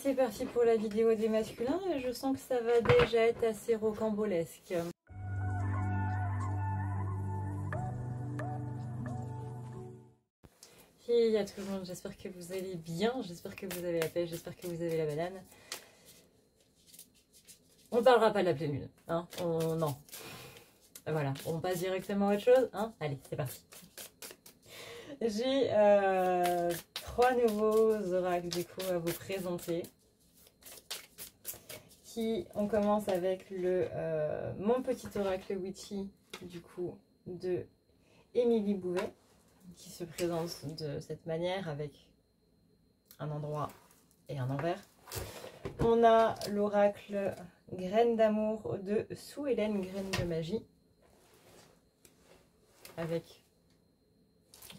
c'est parti pour la vidéo des masculins et je sens que ça va déjà être assez rocambolesque. Et à tout le monde, j'espère que vous allez bien, j'espère que vous avez la pêche, j'espère que vous avez la banane. On parlera pas de la pleine lune, hein, non. Voilà, on passe directement à autre chose, hein. Allez, c'est parti. J'ai 3 nouveaux oracles du coup à vous présenter. On commence avec le mon petit oracle witchy du coup de Émilie Bouvet, qui se présente de cette manière avec un endroit et un envers. On a l'oracle Graines d'amour de Sue Hélène Graines de magie, avec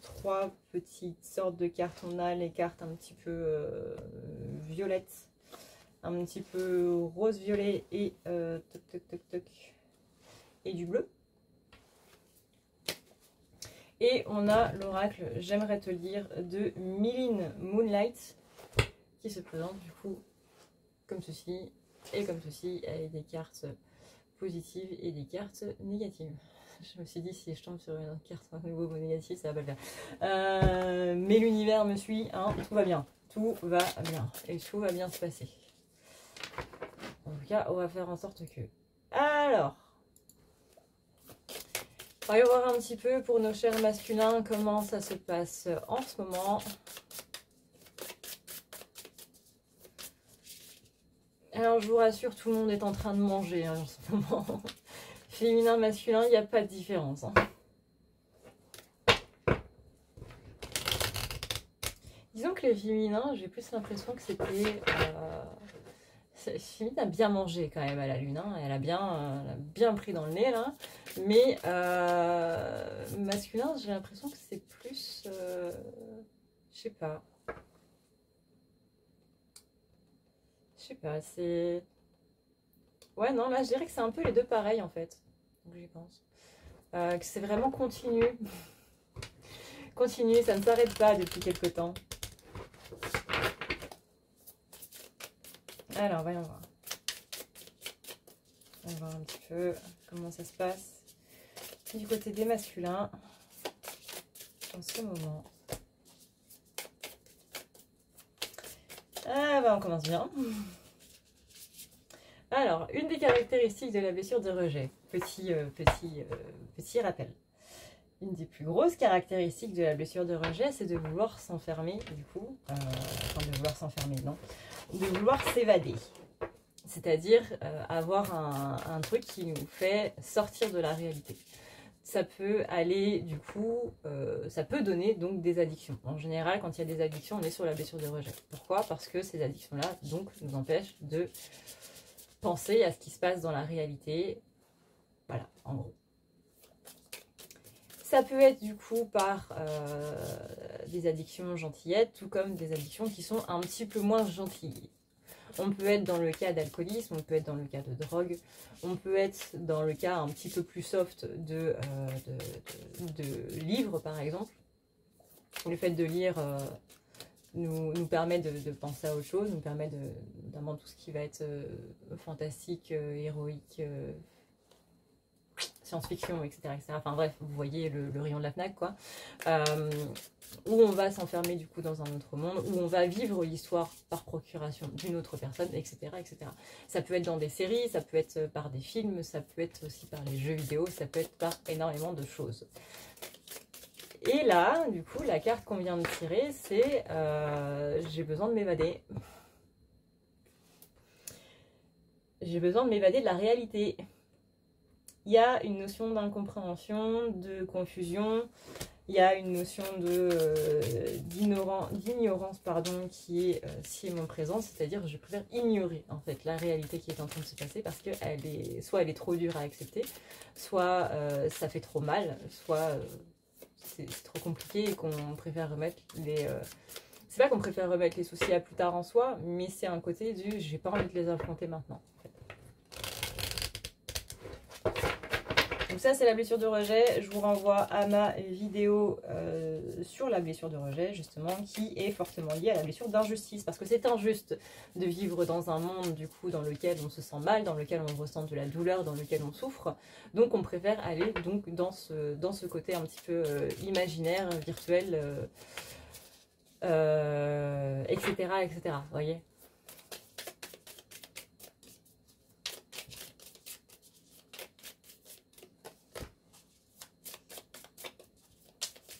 3 petites sortes de cartes. On a les cartes un petit peu violettes, un petit peu rose-violet et et du bleu. Et on a l'oracle J'aimerais te lire de Myline Moonlight, qui se présente du coup comme ceci et comme ceci, avec des cartes positives et des cartes négatives. Je me suis dit, si je tombe sur une carte à nouveau négative, ça va pas le faire. Mais l'univers me suit, hein, tout va bien. Tout va bien. Et tout va bien se passer. En tout cas, on va faire en sorte que... Alors, on va voir un petit peu pour nos chers masculins comment ça se passe en ce moment. Alors, je vous rassure, tout le monde est en train de manger hein, en ce moment. Féminin, masculin, il n'y a pas de différence. Hein. Disons que les féminins, j'ai plus l'impression que c'était... Féminine a bien mangé quand même à la lune, hein. Elle a bien pris dans le nez là. Mais masculin, j'ai l'impression que c'est plus... je sais pas. Je sais pas, c'est... Ouais, non, là je dirais que c'est un peu les deux pareils en fait. Donc j'y pense. Que c'est vraiment continu. Continu, ça ne s'arrête pas depuis quelque temps. Alors, voyons voir. On va voir un petit peu comment ça se passe du côté des masculins en ce moment. Ah bah on commence bien. Alors, une des caractéristiques de la blessure de rejet, petit rappel. Une des plus grosses caractéristiques de la blessure de rejet, c'est de vouloir s'enfermer, du coup, enfin de vouloir s'enfermer, non, de vouloir s'évader. C'est-à-dire avoir un truc qui nous fait sortir de la réalité. Ça peut aller, du coup, ça peut donner donc des addictions. En général, quand il y a des addictions, on est sur la blessure de rejet. Pourquoi? Parce que ces addictions-là, donc, nous empêchent de penser à ce qui se passe dans la réalité. Voilà, en gros. Ça peut être du coup par des addictions gentillettes, tout comme des addictions qui sont un petit peu moins gentilles. On peut être dans le cas d'alcoolisme, on peut être dans le cas de drogue, on peut être dans le cas un petit peu plus soft de livres par exemple. Le fait de lire nous permet de penser à autre chose, nous permet notamment tout ce qui va être fantastique, héroïque, science-fiction, etc., etc. Enfin bref, vous voyez le rayon de la FNAC, quoi. Où on va s'enfermer du coup dans un autre monde, où on va vivre l'histoire par procuration d'une autre personne, etc., etc. Ça peut être dans des séries, ça peut être par des films, ça peut être aussi par les jeux vidéo, ça peut être par énormément de choses. Et là, du coup, la carte qu'on vient de tirer, c'est j'ai besoin de m'évader. J'ai besoin de m'évader de la réalité. Il y a une notion d'incompréhension, de confusion, il y a une notion d'ignorance pardon, qui est si mon présent, c'est-à-dire je préfère ignorer en fait la réalité qui est en train de se passer parce que soit elle est trop dure à accepter, soit ça fait trop mal, soit c'est trop compliqué et qu'on préfère remettre les... c'est pas qu'on préfère remettre les soucis à plus tard en soi, mais c'est un côté du j'ai pas envie de les affronter maintenant. En fait. Donc ça, c'est la blessure de rejet. Je vous renvoie à ma vidéo sur la blessure de rejet, justement, qui est fortement liée à la blessure d'injustice. Parce que c'est injuste de vivre dans un monde, du coup, dans lequel on se sent mal, dans lequel on ressent de la douleur, dans lequel on souffre. Donc on préfère aller donc, dans ce côté un petit peu imaginaire, virtuel, etc., etc. Vous voyez ?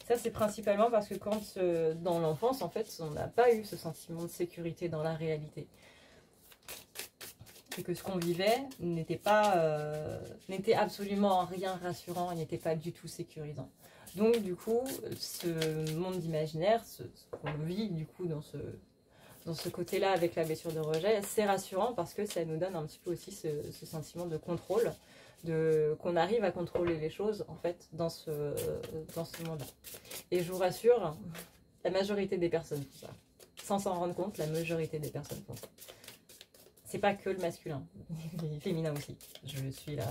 Ça, c'est principalement parce que quand, dans l'enfance, en fait, on n'a pas eu ce sentiment de sécurité dans la réalité. Et que ce qu'on vivait n'était absolument rien rassurant et n'était pas du tout sécurisant. Donc, du coup, ce monde imaginaire, ce qu'on vit, du coup, dans ce côté-là avec la blessure de rejet, c'est rassurant parce que ça nous donne un petit peu aussi ce sentiment de contrôle, qu'on arrive à contrôler les choses en fait dans ce monde-là. Et je vous rassure, la majorité des personnes font ça. Sans s'en rendre compte, la majorité des personnes font ça. C'est pas que le masculin, les féminins aussi. Je suis la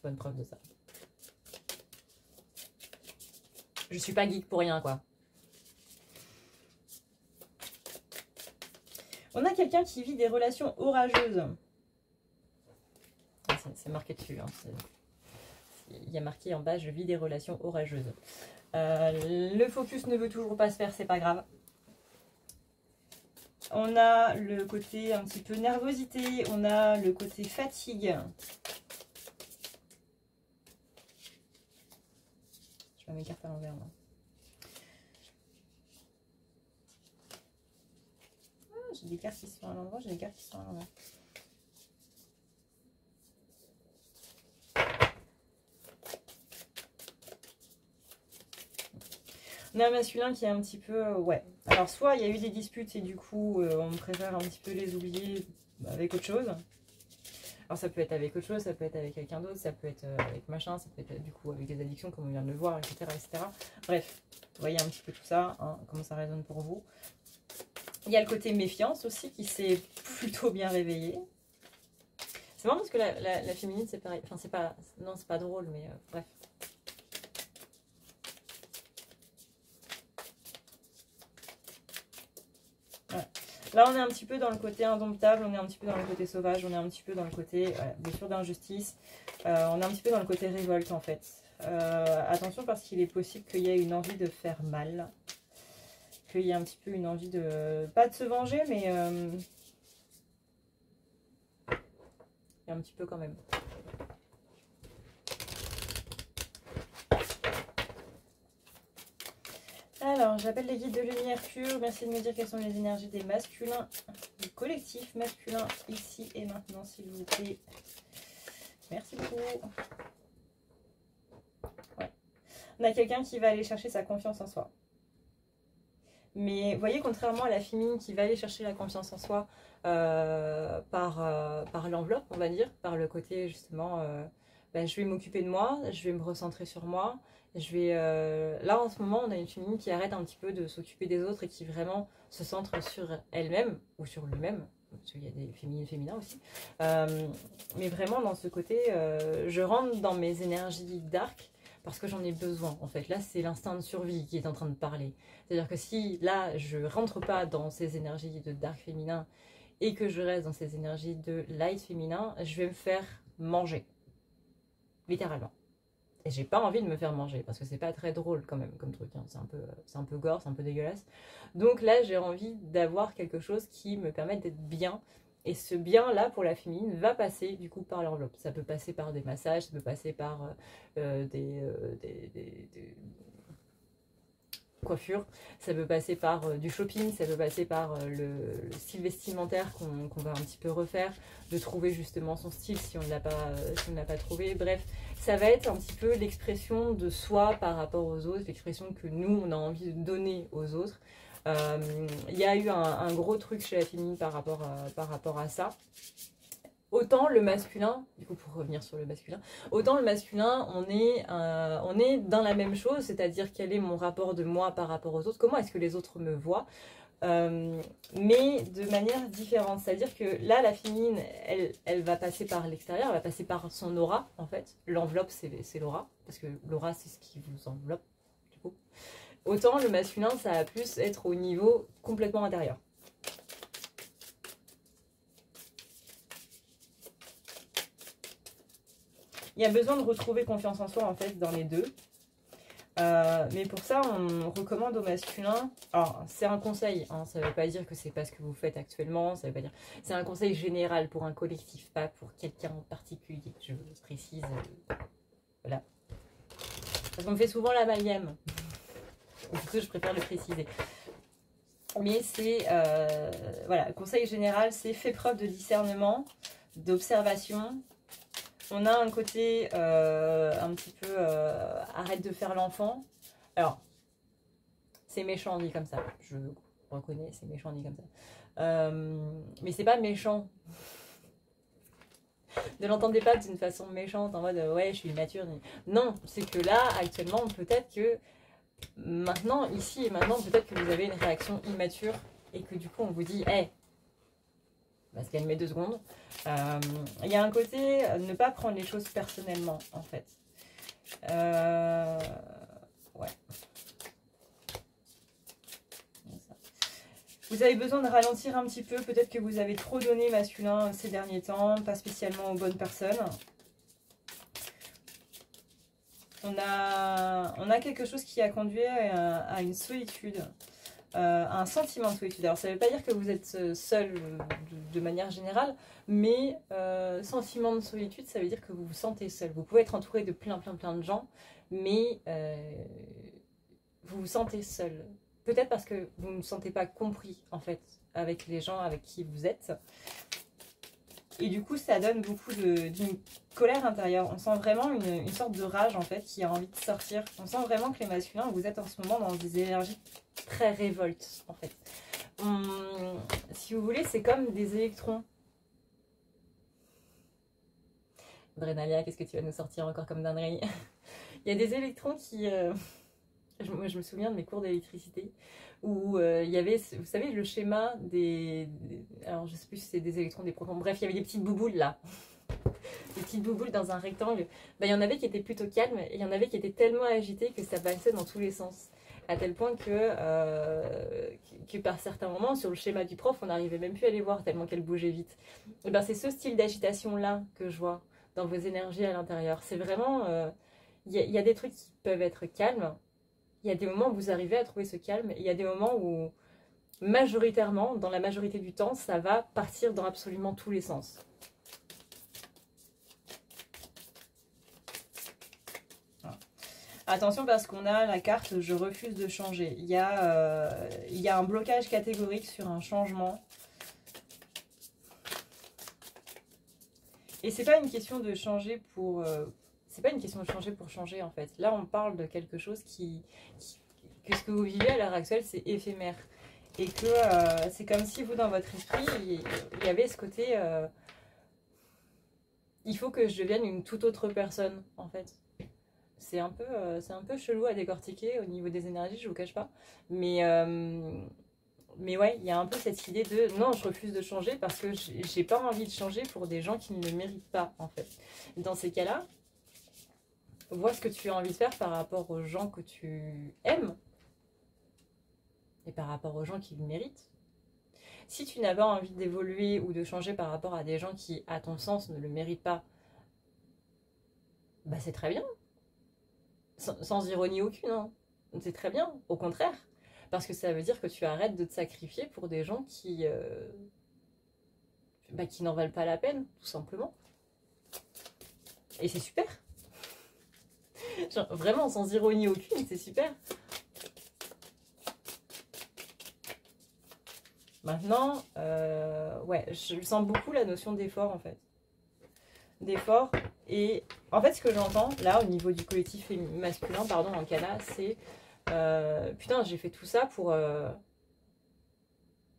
bonne preuve de ça. Je suis pas geek pour rien, quoi. On a quelqu'un qui vit des relations orageuses. C'est marqué dessus. Hein. Il y a marqué en bas, je vis des relations orageuses. Le focus ne veut toujours pas se faire, c'est pas grave. On a le côté un petit peu nervosité, on a le côté fatigue. Je vais m'écarter à l'envers. J'ai des cartes qui sont à l'endroit, j'ai des cartes qui sont à l'envers. On a un masculin qui est un petit peu... ouais. Alors, soit il y a eu des disputes et du coup, on préfère un petit peu les oublier avec autre chose. Alors, ça peut être avec autre chose, ça peut être avec quelqu'un d'autre, ça peut être avec machin, ça peut être du coup avec des addictions, comme on vient de le voir, etc. etc. Bref, vous voyez un petit peu tout ça, hein, comment ça résonne pour vous. Il y a le côté méfiance aussi qui s'est plutôt bien réveillé. C'est marrant parce que la féminine, c'est pareil. Enfin, c'est pas... Non, c'est pas drôle, mais bref. Ouais. Là, on est un petit peu dans le côté indomptable, on est un petit peu dans le côté sauvage, on est un petit peu dans le côté blessure d'injustice. On est un petit peu dans le côté révolte, en fait. Attention, parce qu'il est possible qu'il y ait une envie de faire mal. Qu'il y ait un petit peu une envie de... Pas de se venger, mais... il y a un petit peu quand même. Alors, j'appelle les guides de lumière pure. Merci de me dire quelles sont les énergies des masculins, du collectif masculin, ici et maintenant, s'il vous plaît. Merci beaucoup. Ouais. On a quelqu'un qui va aller chercher sa confiance en soi. Mais vous voyez, contrairement à la féminine qui va aller chercher la confiance en soi par l'enveloppe, on va dire, par le côté justement, je vais m'occuper de moi, je vais me recentrer sur moi. Là, en ce moment, on a une féminine qui arrête un petit peu de s'occuper des autres et qui vraiment se centre sur elle-même ou sur lui-même. Parce qu'il y a des féminines féminins aussi. Mais vraiment, dans ce côté, je rentre dans mes énergies dark parce que j'en ai besoin, en fait. Là, c'est l'instinct de survie qui est en train de parler. C'est-à-dire que si, là, je rentre pas dans ces énergies de dark féminin et que je reste dans ces énergies de light féminin, je vais me faire manger. Littéralement. Et j'ai pas envie de me faire manger, parce que c'est pas très drôle quand même comme truc, hein. C'est un peu gore, c'est un peu dégueulasse. Donc là, j'ai envie d'avoir quelque chose qui me permette d'être bien. Et ce bien-là, pour la féminine, va passer du coup par l'enveloppe. Ça peut passer par des massages, ça peut passer par des coiffures, ça peut passer par du shopping, ça peut passer par le style vestimentaire qu'on va un petit peu refaire, de trouver justement son style si on ne l'a pas trouvé. Bref, ça va être un petit peu l'expression de soi par rapport aux autres, l'expression que nous, on a envie de donner aux autres. Il y a eu un gros truc chez la féminine par rapport à ça. Autant le masculin, du coup pour revenir sur le masculin, autant le masculin, on est dans la même chose, c'est-à-dire quel est mon rapport de moi par rapport aux autres, comment est-ce que les autres me voient. mais de manière différente. C'est-à-dire que là, la féminine, elle va passer par l'extérieur, elle va passer par son aura, en fait. L'enveloppe, c'est l'aura, parce que l'aura, c'est ce qui vous enveloppe, du coup. Autant le masculin, ça va plus être au niveau complètement intérieur. Il y a besoin de retrouver confiance en soi, en fait, dans les deux. Mais pour ça, on recommande au masculin, alors c'est un conseil, hein, ça ne veut pas dire que c'est pas ce que vous faites actuellement, ça veut pas dire, c'est un conseil général pour un collectif, pas pour quelqu'un en particulier, je précise, voilà. Parce qu'on me fait souvent l'amalgame, du coup je préfère le préciser. Mais c'est, voilà, conseil général, c'est fait preuve de discernement, d'observation. On a un côté un petit peu arrête de faire l'enfant. Alors, c'est méchant dit comme ça. Je reconnais, c'est méchant dit comme ça. Mais c'est pas méchant. Ne l'entendez pas d'une façon méchante en mode ouais, je suis immature. Non, c'est que là, actuellement, peut-être que maintenant, ici et maintenant, peut-être que vous avez une réaction immature et que du coup, on vous dit hey, on va se calmer 2 secondes. Il y a un côté ne pas prendre les choses personnellement, en fait. Ouais. Vous avez besoin de ralentir un petit peu. Peut-être que vous avez trop donné masculin ces derniers temps, pas spécialement aux bonnes personnes. On a quelque chose qui a conduit à une solitude. Un sentiment de solitude. Alors ça ne veut pas dire que vous êtes seul de manière générale, mais sentiment de solitude, ça veut dire que vous vous sentez seul. Vous pouvez être entouré de plein de gens, mais vous vous sentez seul. Peut-être parce que vous ne vous sentez pas compris, en fait, avec les gens avec qui vous êtes. Et du coup, ça donne beaucoup d'une colère intérieure. On sent vraiment une sorte de rage, en fait, qui a envie de sortir. On sent vraiment que les masculins, vous êtes en ce moment dans des énergies très révoltes, en fait. Si vous voulez, c'est comme des électrons. Drenalia, qu'est-ce que tu vas nous sortir encore comme dinguerie? Il y a des électrons qui... Moi, je me souviens de mes cours d'électricité où il y avait, vous savez, le schéma alors, je sais plus si c'est des électrons, des protons. Bref, il y avait des petites bouboules là. Des petites bouboules dans un rectangle. Ben, il y en avait qui étaient plutôt calmes et il y en avait qui étaient tellement agités que ça passait dans tous les sens. À tel point que par certains moments, sur le schéma du prof, on n'arrivait même plus à les voir tellement qu'elles bougeaient vite. Et ben, c'est ce style d'agitation-là que je vois dans vos énergies à l'intérieur. C'est vraiment... Il y a des trucs qui peuvent être calmes. Il y a des moments où vous arrivez à trouver ce calme. Et il y a des moments où, majoritairement, dans la majorité du temps, ça va partir dans absolument tous les sens. Voilà. Attention parce qu'on a la carte « Je refuse de changer ». Il y a un blocage catégorique sur un changement. Et c'est pas une question de changer pour... c'est pas une question de changer pour changer en fait. Là on parle de quelque chose que ce que vous vivez à l'heure actuelle c'est éphémère. Et que c'est comme si vous dans votre esprit il y avait ce côté il faut que je devienne une toute autre personne en fait. C'est un peu chelou à décortiquer au niveau des énergies, je vous cache pas. Mais ouais, il y a un peu cette idée de non, je refuse de changer parce que j'ai pas envie de changer pour des gens qui ne le méritent pas en fait. Dans ces cas-là, vois ce que tu as envie de faire par rapport aux gens que tu aimes et par rapport aux gens qui le méritent. Si tu n'as pas envie d'évoluer ou de changer par rapport à des gens qui, à ton sens, ne le méritent pas, bah c'est très bien. Sans ironie aucune, hein. C'est très bien, au contraire. Parce que ça veut dire que tu arrêtes de te sacrifier pour des gens qui n'en valent pas la peine, tout simplement. Et c'est super. Genre, vraiment, sans ironie aucune, c'est super. Maintenant, ouais, je sens beaucoup la notion d'effort, en fait. D'effort. Et en fait, ce que j'entends, là, au niveau du collectif masculin, pardon, en Cana, c'est... putain, j'ai fait tout ça pour...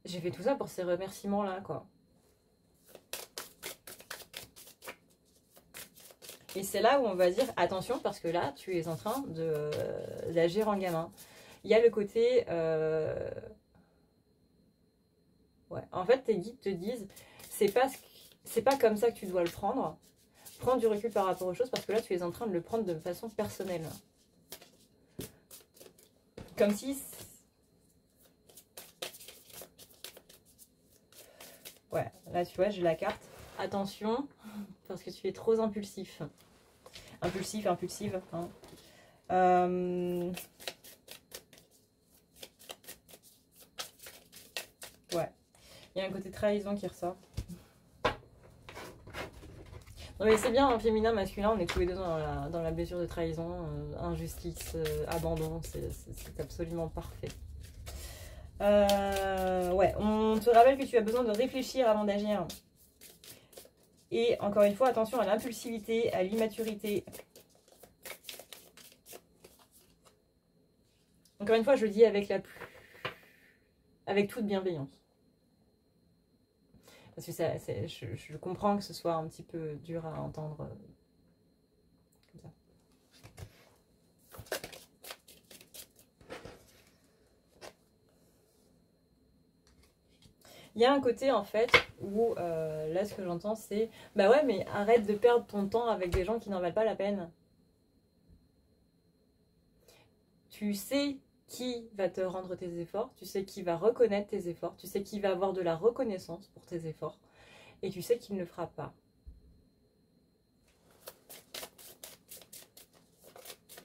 j'ai fait tout ça pour ces remerciements-là, quoi. Et c'est là où on va dire attention parce que là, tu es en train d'agir en gamin. Il y a le côté Ouais. En fait, tes guides te disent, c'est pas comme ça que tu dois le prendre. Prends du recul par rapport aux choses parce que là, tu es en train de le prendre de façon personnelle. Comme si... Ouais, là, tu vois, j'ai la carte. Attention, parce que tu es trop impulsif. Impulsif, impulsive. Hein. Ouais. Il y a un côté trahison qui ressort. Non mais c'est bien, hein, féminin, masculin, on est tous les deux dans la blessure de trahison, injustice, abandon, c'est absolument parfait. Ouais, on te rappelle que tu as besoin de réfléchir avant d'agir. Et encore une fois, attention à l'impulsivité, à l'immaturité. Encore une fois, je le dis avec toute bienveillance. Parce que je comprends que ce soit un petit peu dur à entendre comme ça. Il y a un côté en fait où là ce que j'entends c'est bah ouais mais arrête de perdre ton temps avec des gens qui n'en valent pas la peine. Tu sais qui va te rendre tes efforts, tu sais qui va reconnaître tes efforts, tu sais qui va avoir de la reconnaissance pour tes efforts et tu sais qu'il ne le fera pas.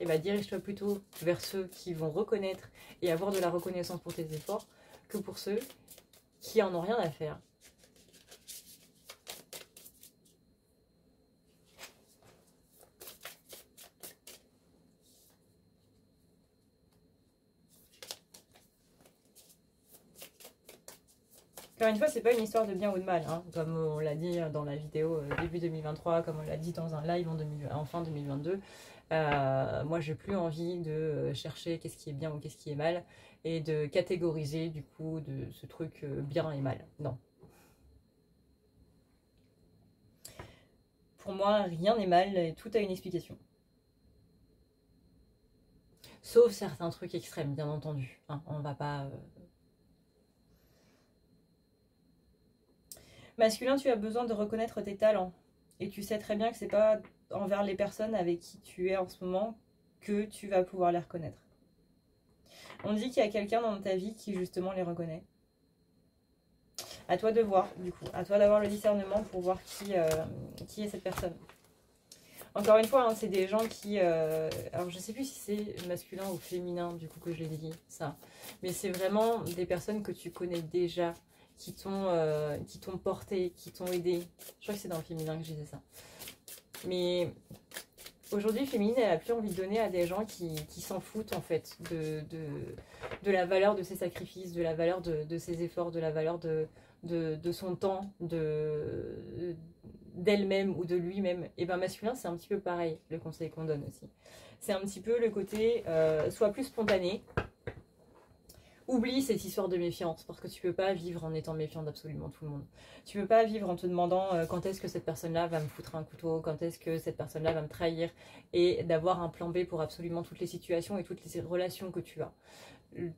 Et bah dirige-toi plutôt vers ceux qui vont reconnaître et avoir de la reconnaissance pour tes efforts que pour ceux qui en ont rien à faire. Encore une fois, c'est pas une histoire de bien ou de mal, hein, comme on l'a dit dans la vidéo début 2023, comme on l'a dit dans un live en fin 2022. Moi, j'ai plus envie de chercher qu'est-ce qui est bien ou qu'est-ce qui est mal et de catégoriser du coup de ce truc bien et mal. Non. Pour moi, rien n'est mal et tout a une explication. Sauf certains trucs extrêmes, bien entendu. Hein, on va pas... Masculin, tu as besoin de reconnaître tes talents. Et tu sais très bien que c'est pas envers les personnes avec qui tu es en ce moment que tu vas pouvoir les reconnaître. On dit qu'il y a quelqu'un dans ta vie qui justement les reconnaît. À toi de voir, du coup. À toi d'avoir le discernement pour voir qui est cette personne. Encore une fois, hein, c'est des gens qui... alors, je sais plus si c'est masculin ou féminin, du coup, que je l'ai dit, ça. Mais c'est vraiment des personnes que tu connais déjà, qui t'ont porté, qui t'ont aidé. Je crois que c'est dans le féminin que je disais ça. Mais aujourd'hui, féminine, elle a plus envie de donner à des gens qui s'en foutent, en fait, de la valeur de ses sacrifices, de la valeur de ses efforts, de la valeur de son temps, d'elle-même ou de lui-même. Et bien masculin, c'est un petit peu pareil, le conseil qu'on donne aussi. C'est un petit peu le côté, sois plus spontané. Oublie cette histoire de méfiance, parce que tu peux pas vivre en étant méfiant d'absolument tout le monde. Tu peux pas vivre en te demandant quand est-ce que cette personne-là va me foutre un couteau, quand est-ce que cette personne-là va me trahir, et d'avoir un plan B pour absolument toutes les situations et toutes les relations que tu as.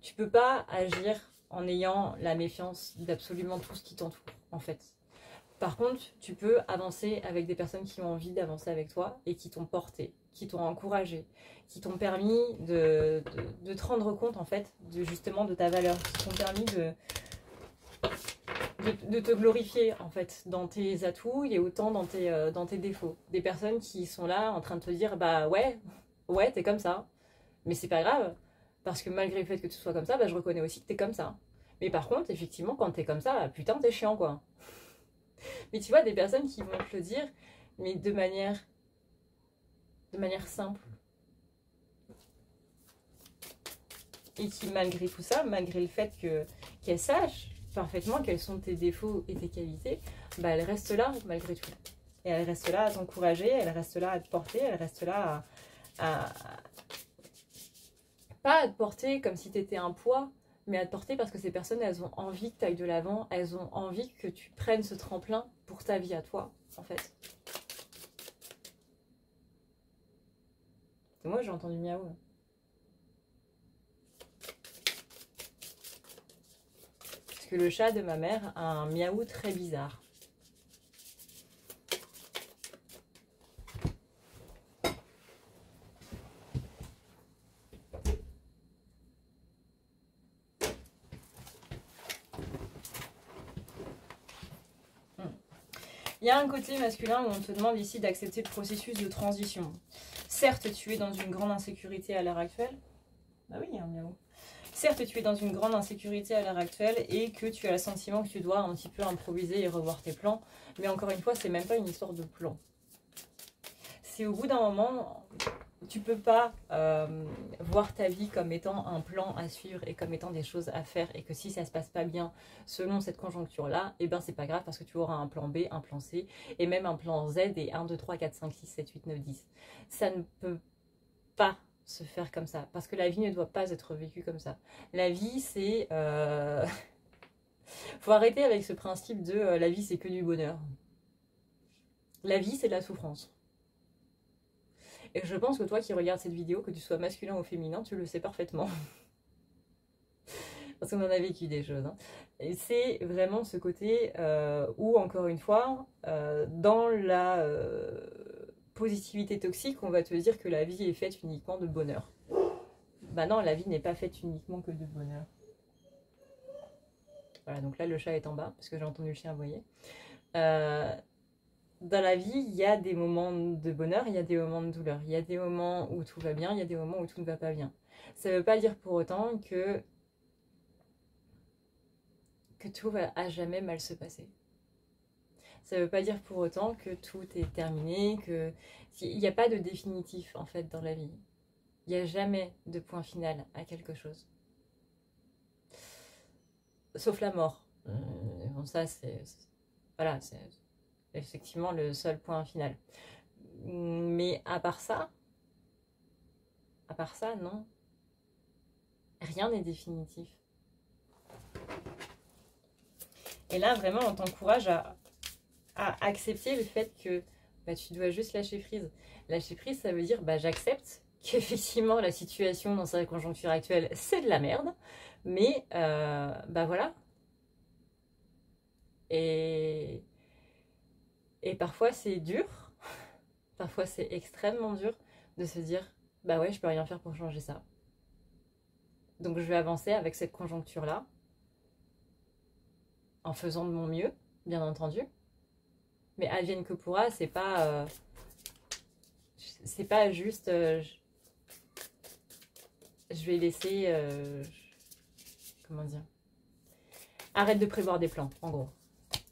Tu peux pas agir en ayant la méfiance d'absolument tout ce qui t'entoure, en fait. Par contre, tu peux avancer avec des personnes qui ont envie d'avancer avec toi et qui t'ont porté, qui t'ont encouragé, qui t'ont permis de te rendre compte en fait justement de ta valeur, qui t'ont permis de te glorifier en fait dans tes atouts et autant dans tes défauts. Des personnes qui sont là en train de te dire bah ouais t'es comme ça, mais c'est pas grave parce que malgré le fait que tu sois comme ça, bah, je reconnais aussi que t'es comme ça. Mais par contre effectivement quand t'es comme ça, putain t'es chiant quoi. Mais tu vois, des personnes qui vont te le dire, mais de manière simple. Et qui, malgré tout ça, malgré le fait qu'elles sachent parfaitement quels sont tes défauts et tes qualités, bah, elles restent là, malgré tout. Et elles restent là à t'encourager, elles restent là à te porter, elles restent là pas à te porter comme si tu étais un poids, mais à te porter parce que ces personnes, elles ont envie que tu ailles de l'avant, elles ont envie que tu prennes ce tremplin pour ta vie à toi, en fait. Et moi, j'ai entendu miaou. que le chat de ma mère a un miaou très bizarre. Il y a un côté masculin où on te demande ici d'accepter le processus de transition. Certes, tu es dans une grande insécurité à l'heure actuelle. Bah oui, il y a un miaou. Certes, tu es dans une grande insécurité à l'heure actuelle et que tu as le sentiment que tu dois un petit peu improviser et revoir tes plans. Mais encore une fois, c'est même pas une histoire de plan. C'est au bout d'un moment, tu peux pas voir ta vie comme étant un plan à suivre et comme étant des choses à faire. Et que si ça se passe pas bien selon cette conjoncture-là, et ben c'est pas grave parce que tu auras un plan B, un plan C et même un plan Z et 1, 2, 3, 4, 5, 6, 7, 8, 9, 10. Ça ne peut pas se faire comme ça parce que la vie ne doit pas être vécue comme ça. La vie, c'est... faut arrêter avec ce principe de la vie, c'est que du bonheur. La vie, c'est de la souffrance. Et je pense que toi qui regardes cette vidéo, que tu sois masculin ou féminin, tu le sais parfaitement. Parce qu'on en a vécu des choses. Hein. Et c'est vraiment ce côté où, encore une fois, dans la positivité toxique, on va te dire que la vie est faite uniquement de bonheur. Bah non, la vie n'est pas faite uniquement que de bonheur. Voilà, donc là, le chat est en bas, parce que j'ai entendu le chien aboyer. Dans la vie, il y a des moments de bonheur, il y a des moments de douleur. Il y a des moments où tout va bien, il y a des moments où tout ne va pas bien. Ça ne veut pas dire pour autant que tout va à jamais mal se passer. Ça ne veut pas dire pour autant que tout est terminé, il n'y a pas de définitif en fait dans la vie. Il n'y a jamais de point final à quelque chose. Sauf la mort. Bon, ça, c'est... Voilà, c'est effectivement le seul point final. Mais à part ça, non. Rien n'est définitif. Et là, vraiment, on t'encourage à accepter le fait que bah, tu dois juste lâcher prise. Lâcher prise, ça veut dire bah, j'accepte qu'effectivement la situation dans sa conjoncture actuelle, c'est de la merde. Mais bah voilà. Et parfois c'est dur, parfois c'est extrêmement dur de se dire bah ouais, je peux rien faire pour changer ça. Donc je vais avancer avec cette conjoncture-là, en faisant de mon mieux, bien entendu. Mais advienne que pourra, c'est pas juste je vais laisser comment dire, arrête de prévoir des plans, en gros.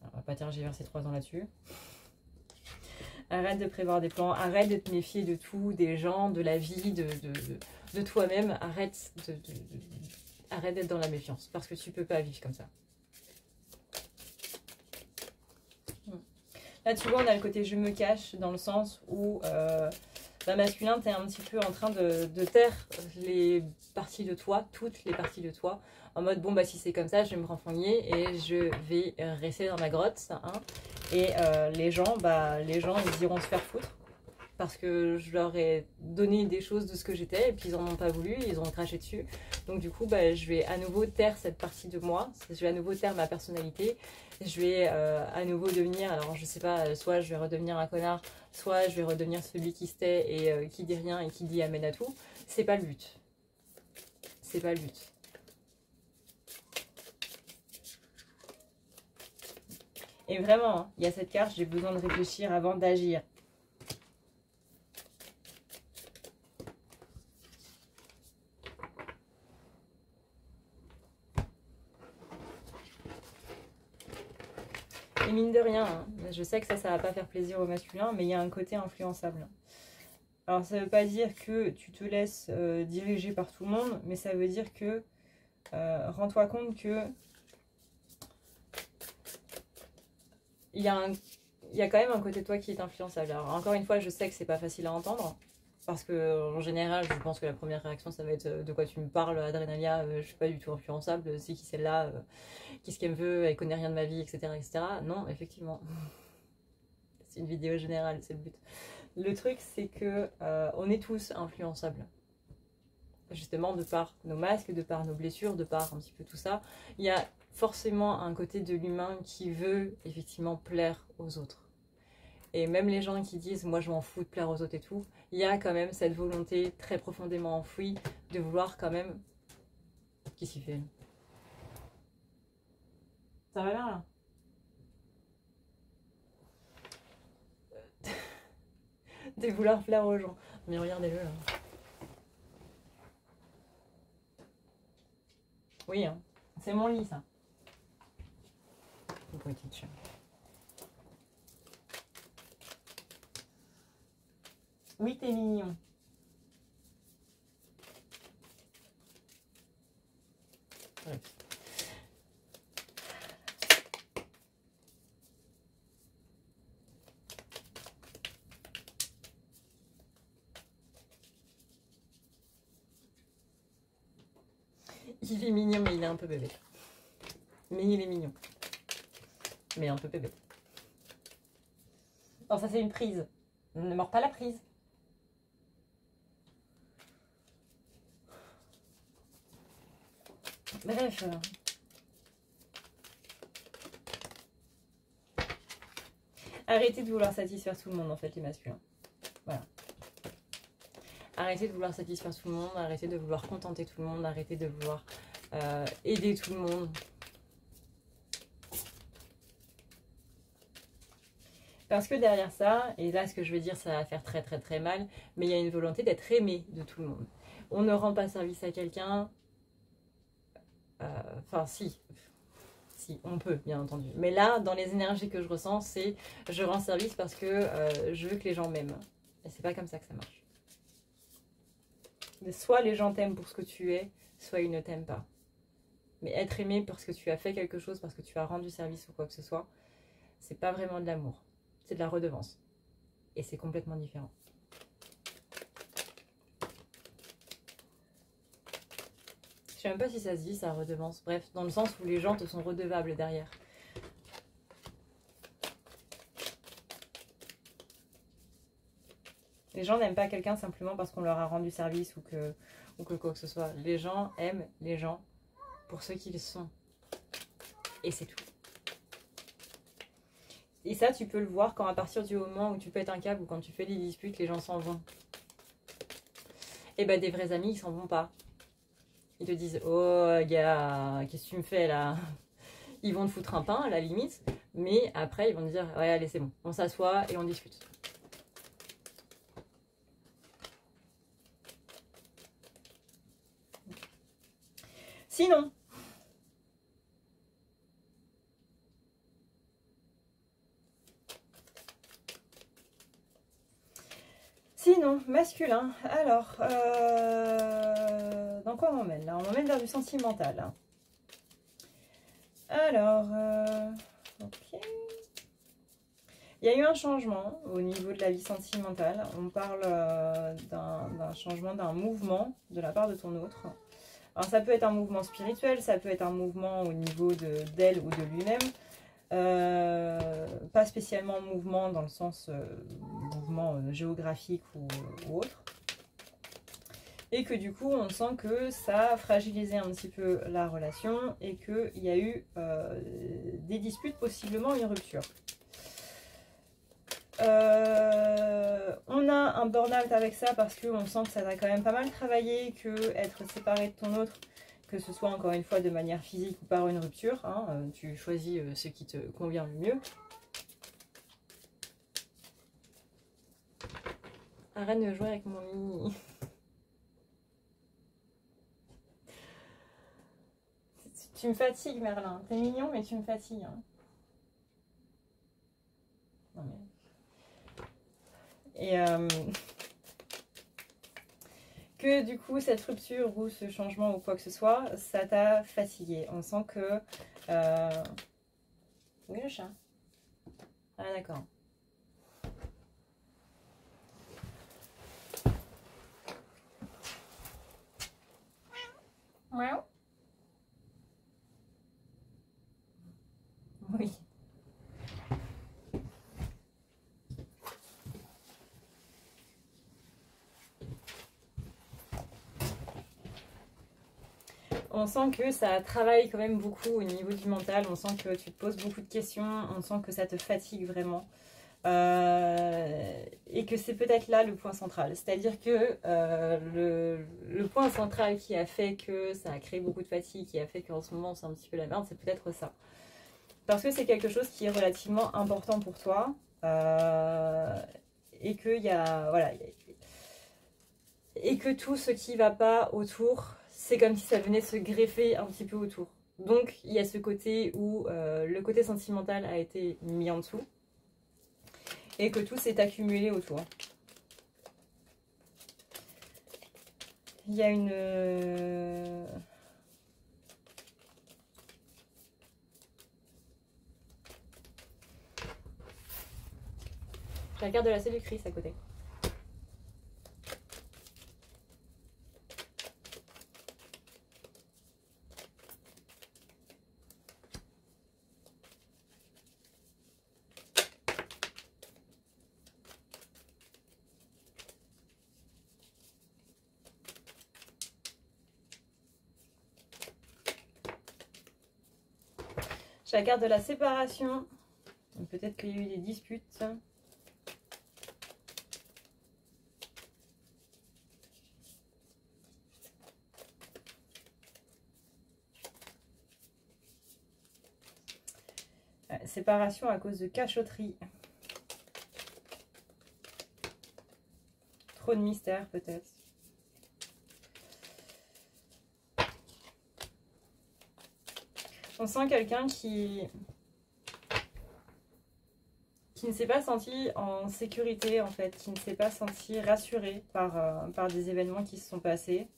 Alors, on va pas tergiverser 3 ans là-dessus. Arrête de prévoir des plans, arrête de te méfier de tout, des gens, de la vie, de toi-même. Arrête d'être dans la méfiance, parce que tu peux pas vivre comme ça. Là, tu vois, on a le côté je me cache, dans le sens où masculin, tu es un petit peu en train de taire les parties de toi, toutes les parties de toi, en mode bon bah si c'est comme ça, je vais me renfogner et je vais rester dans ma grotte. Hein. Et les gens, ils iront se faire foutre parce que je leur ai donné des choses de ce que j'étais et puis ils en ont pas voulu, ils ont craché dessus. Donc du coup, bah, je vais à nouveau taire cette partie de moi, je vais à nouveau taire ma personnalité, je vais à nouveau devenir, alors je sais pas, soit je vais redevenir un connard, soit je vais redevenir celui qui se tait et qui dit rien et qui dit amène à tout. C'est pas le but. C'est pas le but. Et vraiment, hein, il y a cette carte, j'ai besoin de réfléchir avant d'agir. Et mine de rien, hein, je sais que ça va pas faire plaisir aux masculins, mais il y a un côté influençable. Alors ça veut pas dire que tu te laisses diriger par tout le monde, mais ça veut dire que rends-toi compte que il y a quand même un côté de toi qui est influençable. Alors encore une fois, je sais que c'est pas facile à entendre, parce que en général, je pense que la première réaction, ça va être de quoi tu me parles, Adrenalia, je suis pas du tout influençable, c'est qui celle-là, qu'est-ce qu'elle me veut, elle connaît rien de ma vie, etc. etc. Non, effectivement. C'est une vidéo générale, c'est le but. Le truc, c'est que on est tous influençables. justement de par nos masques, de par nos blessures, de par un petit peu tout ça, il y a forcément un côté de l'humain qui veut effectivement plaire aux autres. Et même les gens qui disent moi je m'en fous de plaire aux autres et tout, il y a quand même cette volonté très profondément enfouie de vouloir quand même... Qu'est-ce qu'il fait? Ça va bien là? De vouloir plaire aux gens. Mais regardez-le là. Oui, hein. C'est mon lit ça. Une petite chat. Oui, t'es mignon. Ouais. Il est mignon, mais il est un peu bébé. Mais il est mignon. Mais un peu bébé. Oh, ça c'est une prise. Ne mords pas la prise. Bref. Arrêtez de vouloir satisfaire tout le monde, en fait, les masculins. Voilà. Arrêtez de vouloir satisfaire tout le monde, arrêtez de vouloir contenter tout le monde, arrêtez de vouloir aider tout le monde. Parce que derrière ça, et là ce que je vais dire ça va faire très très très mal, mais il y a une volonté d'être aimé de tout le monde. On ne rend pas service à quelqu'un, enfin si on peut bien entendu. Mais là, dans les énergies que je ressens, c'est je rends service parce que je veux que les gens m'aiment. Et c'est pas comme ça que ça marche. Mais soit les gens t'aiment pour ce que tu es, soit ils ne t'aiment pas. Mais être aimé parce que tu as fait quelque chose, parce que tu as rendu service ou quoi que ce soit, c'est pas vraiment de l'amour. C'est de la redevance. Et c'est complètement différent. Je sais même pas si ça se dit, ça, redevance. Bref, dans le sens où les gens te sont redevables derrière. Les gens n'aiment pas quelqu'un simplement parce qu'on leur a rendu service ou que quoi que ce soit. Les gens aiment les gens pour ce qu'ils sont. Et c'est tout. Et ça, tu peux le voir quand à partir du moment où tu pètes un câble ou quand tu fais des disputes, les gens s'en vont. Et ben des vrais amis, ils s'en vont pas. Ils te disent « Oh, gars, qu'est-ce que tu me fais là ?» Ils vont te foutre un pain à la limite, mais après ils vont te dire « Ouais, allez, c'est bon, on s'assoit et on discute. » Sinon, masculin, alors, dans quoi on m'emmène là? On m'emmène vers du sentimental. Alors, ok. Il y a eu un changement au niveau de la vie sentimentale. On parle d'un changement, d'un mouvement de la part de ton autre. Alors ça peut être un mouvement spirituel, ça peut être un mouvement au niveau d'elle ou de lui-même. Pas spécialement mouvement dans le sens mouvement géographique ou autre. Et que du coup on sent que ça a fragilisé un petit peu la relation et qu'il y a eu des disputes, possiblement une rupture. On a un burn-out avec ça parce qu'on sent que ça t'a quand même pas mal travaillé, que être séparé de ton autre, que ce soit encore une fois de manière physique ou par une rupture, hein, tu choisis ce qui te convient le mieux. Arrête de jouer avec mon mini. Tu me fatigues, Merlin. T'es mignon, mais tu me fatigues. Hein. Non mais... Et que du coup, cette rupture ou ce changement ou quoi que ce soit, ça t'a fatigué. On sent que... Oui, le chat. Ah, d'accord. Miaou. Oui. on sent que ça travaille quand même beaucoup au niveau du mental. On sent que tu te poses beaucoup de questions. On sent que ça te fatigue vraiment. Et que c'est peut-être là le point central. C'est-à-dire que le point central qui a fait que ça a créé beaucoup de fatigue, qui a fait qu'en ce moment c'est un petit peu la merde, c'est peut-être ça. Parce que c'est quelque chose qui est relativement important pour toi. Et qu'il y a... Voilà. Et que tout ce qui va pas autour, c'est comme si ça venait se greffer un petit peu autour. Donc il y a ce côté où le côté sentimental a été mis en dessous. Et que tout s'est accumulé autour. Il y a une... J'ai la carte de la séductrice à côté. J'ai la carte de la séparation. Peut-être qu'il y a eu des disputes. Séparation à cause de cachotterie. Trop de mystère peut-être. On sent quelqu'un qui ne s'est pas senti en sécurité en fait, qui ne s'est pas senti rassuré par des événements qui se sont passés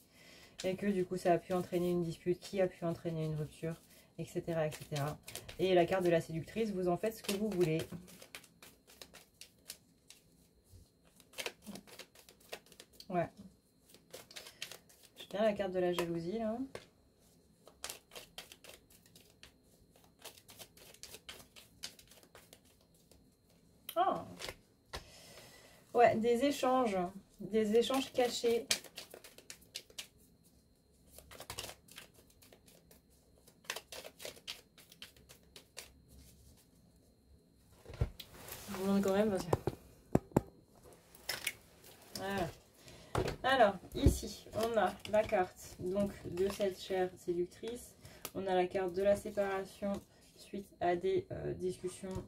et que du coup ça a pu entraîner une dispute, qui a pu entraîner une rupture, etc. etc. Et la carte de la séductrice, vous en faites ce que vous voulez. Ouais. J'ai bien la carte de la jalousie là. Oh. Ouais, des échanges cachés. Je vous demande quand même parce que... Voilà. Alors, ici, on a la carte donc de cette chère séductrice. On a la carte de la séparation suite à des discussions,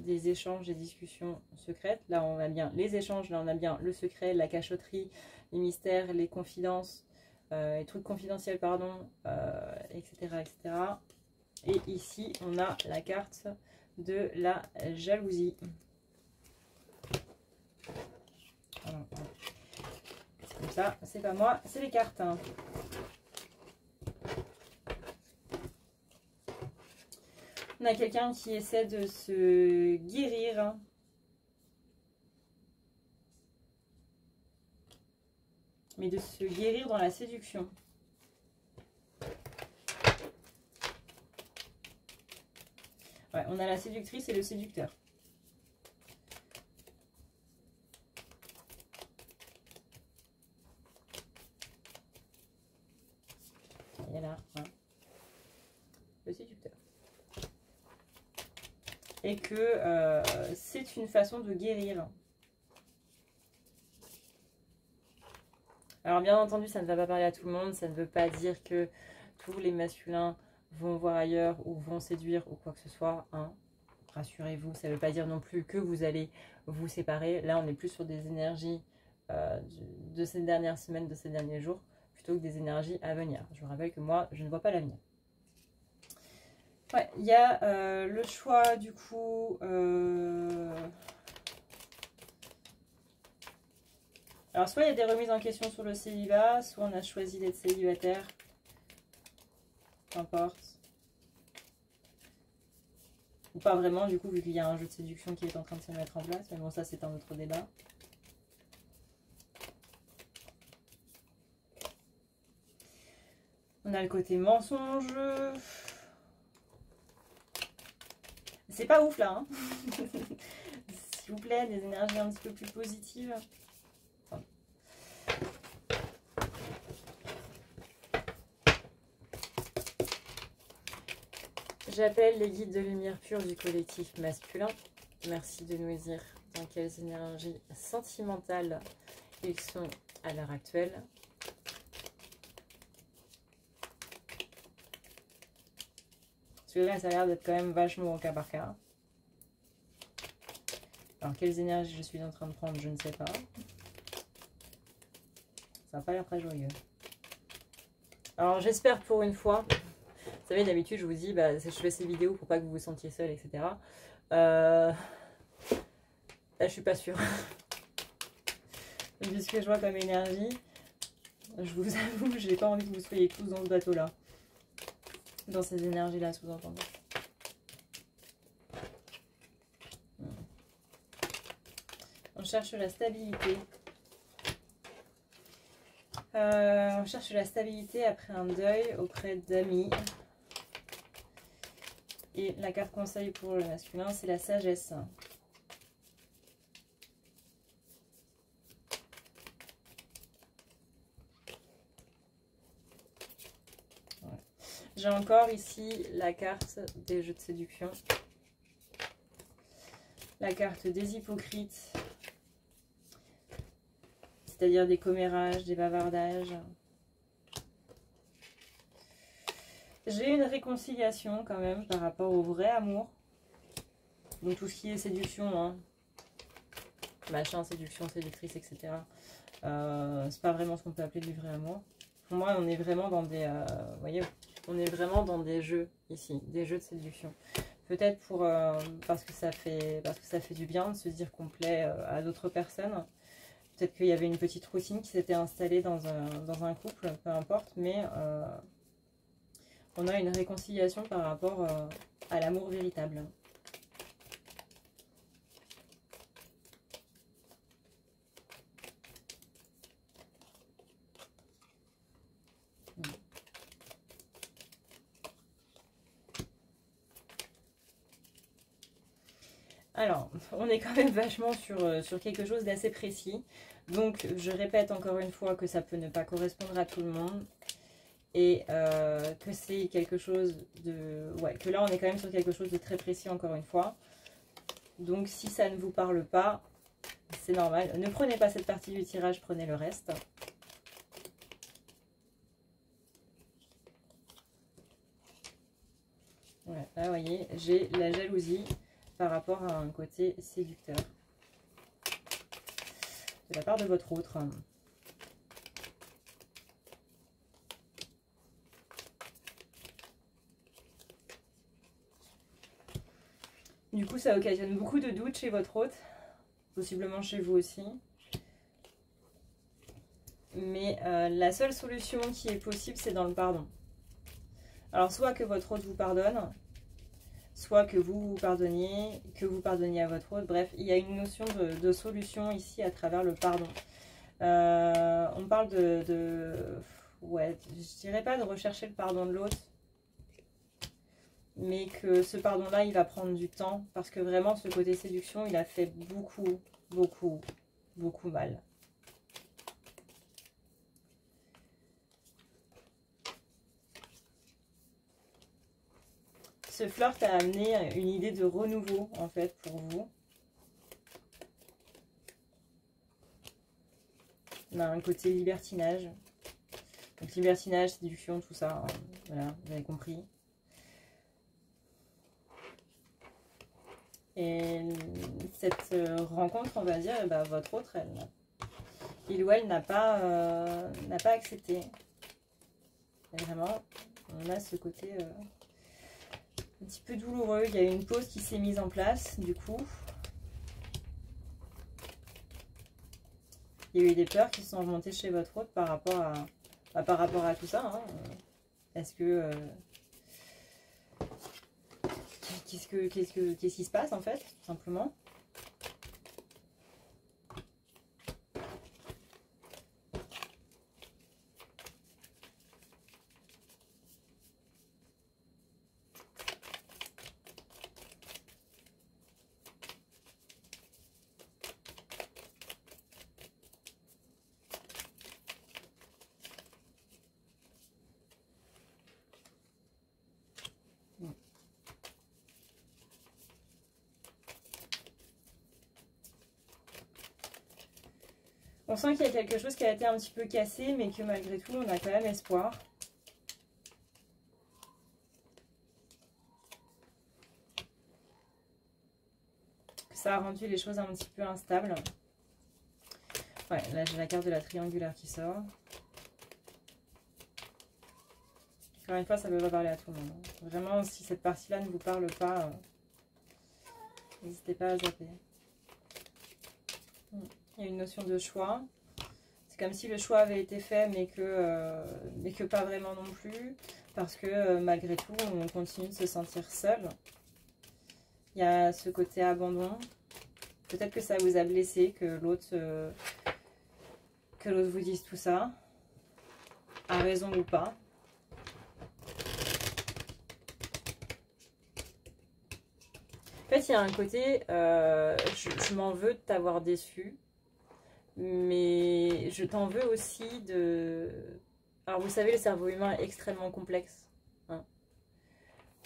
des échanges, des discussions secrètes. Là, on a bien les échanges, là, on a bien le secret, la cachotterie, les mystères, les confidences, les trucs confidentiels, pardon, etc., etc. Et ici, on a la carte de la jalousie. Voilà. C'est comme ça, c'est pas moi, c'est les cartes. Hein. On a quelqu'un qui essaie de se guérir. Mais de se guérir dans la séduction. Ouais, on a la séductrice et le séducteur. Il y a là, hein, le séducteur. Et que c'est une façon de guérir. Alors bien entendu, ça ne va pas parler à tout le monde, ça ne veut pas dire que tous les masculins vont voir ailleurs ou vont séduire ou quoi que ce soit. Hein. Rassurez-vous, ça ne veut pas dire non plus que vous allez vous séparer. Là, on est plus sur des énergies de ces dernières semaines, de ces derniers jours, plutôt que des énergies à venir. Je vous rappelle que moi, je ne vois pas l'avenir. Ouais, il y a le choix du coup... Alors, soit il y a des remises en question sur le célibat, soit on a choisi d'être célibataire. Peu importe. Ou pas vraiment, du coup, vu qu'il y a un jeu de séduction qui est en train de se mettre en place. Mais bon, ça, c'est un autre débat. On a le côté mensonge. C'est pas ouf, là. Hein. S'il vous plaît, des énergies un petit peu plus positives. J'appelle les guides de lumière pure du collectif masculin. Merci de nous dire dans quelles énergies sentimentales ils sont à l'heure actuelle. Celui-là, ça a l'air d'être quand même vachement au cas par cas. Alors, quelles énergies je suis en train de prendre, je ne sais pas. Ça n'a pas l'air très joyeux. Alors, j'espère pour une fois. Vous savez, d'habitude, je vous dis, bah, je fais ces vidéos pour pas que vous vous sentiez seul, etc. Là, je suis pas sûre. Vu ce que je vois comme énergie, je vous avoue, j'ai pas envie que vous soyez tous dans ce bateau-là. Dans ces énergies-là, sous-entendu. On cherche la stabilité. On cherche la stabilité après un deuil auprès d'amis. Et la carte conseil pour le masculin, c'est la sagesse. Ouais. J'ai encore ici la carte des jeux de séduction. La carte des hypocrites. C'est-à-dire des commérages, des bavardages. J'ai une réconciliation quand même par rapport au vrai amour. Donc tout ce qui est séduction, hein. Machin, séduction, séductrice, etc. C'est pas vraiment ce qu'on peut appeler du vrai amour. Pour moi, on est vraiment dans des... vous voyez, on est vraiment dans des jeux ici, des jeux de séduction. Peut-être pour parce que ça fait du bien de se dire qu'on plaît à d'autres personnes. Peut-être qu'il y avait une petite routine qui s'était installée dans un couple, peu importe, mais on a une réconciliation par rapport à l'amour véritable. Alors, on est quand même vachement sur quelque chose d'assez précis. Donc, je répète encore une fois que ça peut ne pas correspondre à tout le monde. Et que c'est quelque chose de... Ouais, que là, on est quand même sur quelque chose de très précis, encore une fois. Donc, si ça ne vous parle pas, c'est normal. Ne prenez pas cette partie du tirage, prenez le reste. Ouais, là, vous voyez, j'ai la jalousie par rapport à un côté séducteur de la part de votre autre. Du coup, ça occasionne beaucoup de doutes chez votre hôte, possiblement chez vous aussi. Mais la seule solution qui est possible, c'est dans le pardon. Alors, soit que votre hôte vous pardonne, soit que vous pardonniez, à votre hôte. Bref, il y a une notion de solution ici à travers le pardon. On parle ouais, je dirais pas de rechercher le pardon de l'autre, mais que ce pardon-là, il va prendre du temps, parce que vraiment, ce côté séduction, il a fait beaucoup, beaucoup, beaucoup mal. Ce flirt a amené une idée de renouveau, en fait, pour vous. On a un côté libertinage. Donc, libertinage, séduction, tout ça. Hein. Voilà, vous avez compris. Et cette rencontre, on va dire, bah, votre autre, il ou elle n'a pas accepté. Et vraiment, on a ce côté un petit peu douloureux. Il y a une pause qui s'est mise en place, du coup. Il y a eu des peurs qui sont remontées chez votre hôte par rapport à tout ça. Hein. Est-ce que... Qu'est-ce qui se passe en fait, tout simplement? On sent qu'il y a quelque chose qui a été un petit peu cassé, mais que malgré tout, on a quand même espoir. Ça a rendu les choses un petit peu instables. Ouais, là j'ai la carte de la triangulaire qui sort. Encore une fois, ça ne peut pas parler à tout le monde. Vraiment, si cette partie-là ne vous parle pas, n'hésitez pas à zapper. Il y a une notion de choix. C'est comme si le choix avait été fait, mais que pas vraiment non plus. Parce que malgré tout, on continue de se sentir seul. Il y a ce côté abandon. Peut-être que ça vous a blessé, que l'autre vous dise tout ça. A raison ou pas. En fait, il y a un côté, je m'en veux de t'avoir déçu. Mais je t'en veux aussi de... Alors vous savez, le cerveau humain est extrêmement complexe. Hein.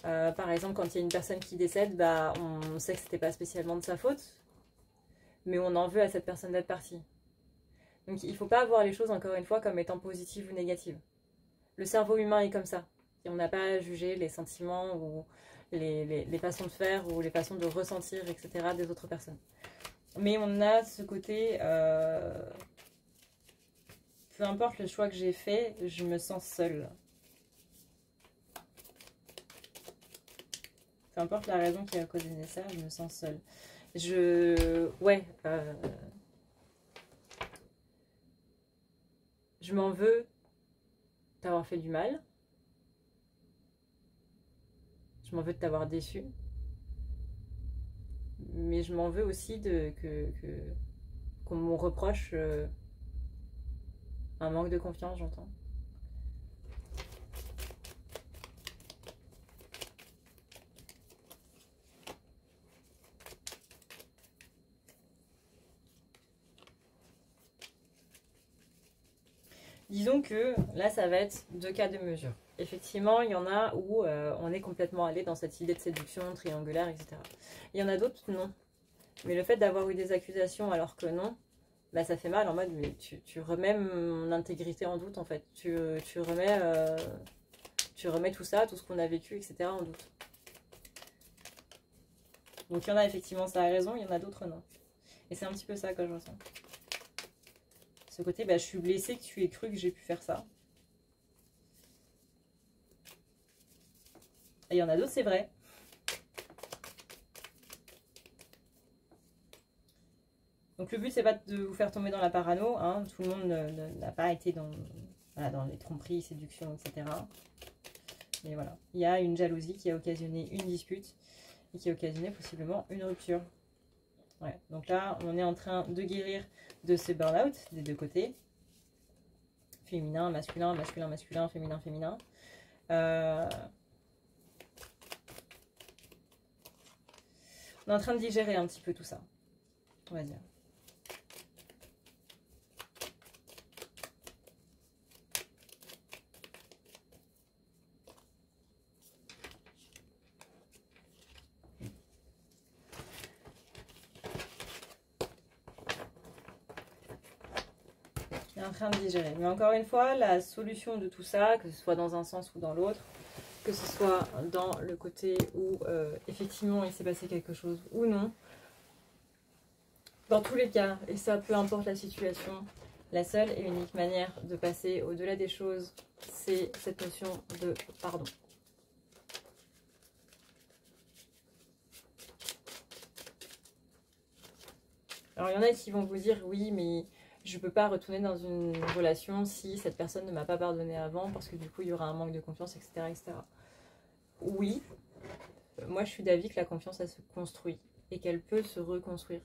Par exemple, quand il y a une personne qui décède, bah, on sait que c'était pas spécialement de sa faute. Mais on en veut à cette personne d'être partie. Donc il ne faut pas voir les choses, encore une fois, comme étant positives ou négatives. Le cerveau humain est comme ça. Et on n'a pas à juger les sentiments ou les façons de faire ou les façons de ressentir, etc. des autres personnes. Mais on a ce côté, peu importe le choix que j'ai fait, je me sens seule. Peu importe la raison qui a causé ça, je me sens seule. Ouais, je m'en veux t'avoir fait du mal. Je m'en veux de t'avoir déçu. Mais je m'en veux aussi qu'on me reproche un manque de confiance, j'entends. Disons que là, ça va être deux cas de mesure. Effectivement, il y en a où on est complètement allé dans cette idée de séduction triangulaire, etc. Il y en a d'autres, non. Mais le fait d'avoir eu des accusations alors que non, bah, ça fait mal en mode, mais tu remets mon intégrité en doute, en fait. Tu remets tout ça, tout ce qu'on a vécu, etc. en doute. Donc il y en a effectivement, ça a raison, il y en a d'autres, non. Et c'est un petit peu ça que je ressens. Ce côté, bah, je suis blessée que tu aies cru que j'ai pu faire ça. Et il y en a d'autres, c'est vrai. Donc le but, c'est pas de vous faire tomber dans la parano. Hein. Tout le monde n'a pas été dans les tromperies, séductions, etc. Mais voilà, il y a une jalousie qui a occasionné une dispute et qui a occasionné possiblement une rupture. Ouais. Donc là, on est en train de guérir de ce burn-out des deux côtés. Féminin, masculin, masculin, masculin, féminin, féminin. On est en train de digérer un petit peu tout ça, on va dire. On est en train de digérer. Mais encore une fois, la solution de tout ça, que ce soit dans un sens ou dans l'autre, que ce soit dans le côté où effectivement il s'est passé quelque chose ou non, dans tous les cas, et ça peu importe la situation, la seule et unique manière de passer au-delà des choses, c'est cette notion de pardon. Alors il y en a qui vont vous dire oui, mais je ne peux pas retourner dans une relation si cette personne ne m'a pas pardonné avant parce que du coup il y aura un manque de confiance, etc. etc. Oui, moi je suis d'avis que la confiance elle se construit et qu'elle peut se reconstruire.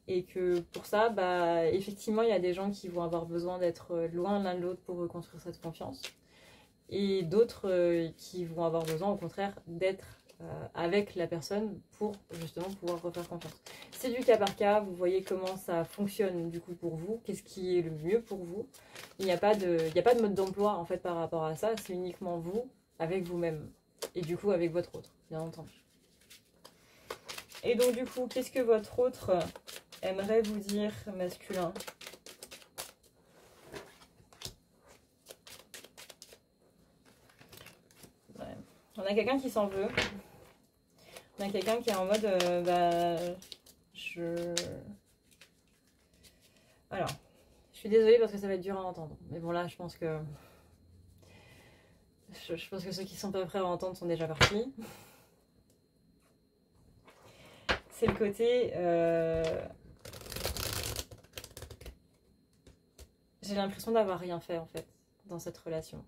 Et que pour ça, bah, effectivement, il y a des gens qui vont avoir besoin d'être loin l'un de l'autre pour reconstruire cette confiance. Et d'autres qui vont avoir besoin, au contraire, d'être avec la personne pour justement pouvoir refaire confiance. C'est du cas par cas, vous voyez comment ça fonctionne du coup pour vous, qu'est-ce qui est le mieux pour vous. Il n'y a pas de mode d'emploi en fait par rapport à ça, c'est uniquement vous avec vous-même. Et du coup avec votre autre, bien entendu. Et donc du coup, qu'est-ce que votre autre aimerait vous dire, masculin? Ouais. On a quelqu'un qui s'en veut. On a quelqu'un qui est en mode, Alors, je suis désolée parce que ça va être dur à entendre. Mais bon, là, je pense que... Je pense que ceux qui sont pas prêts à entendre sont déjà partis. C'est le côté... J'ai l'impression d'avoir rien fait, en fait, dans cette relation.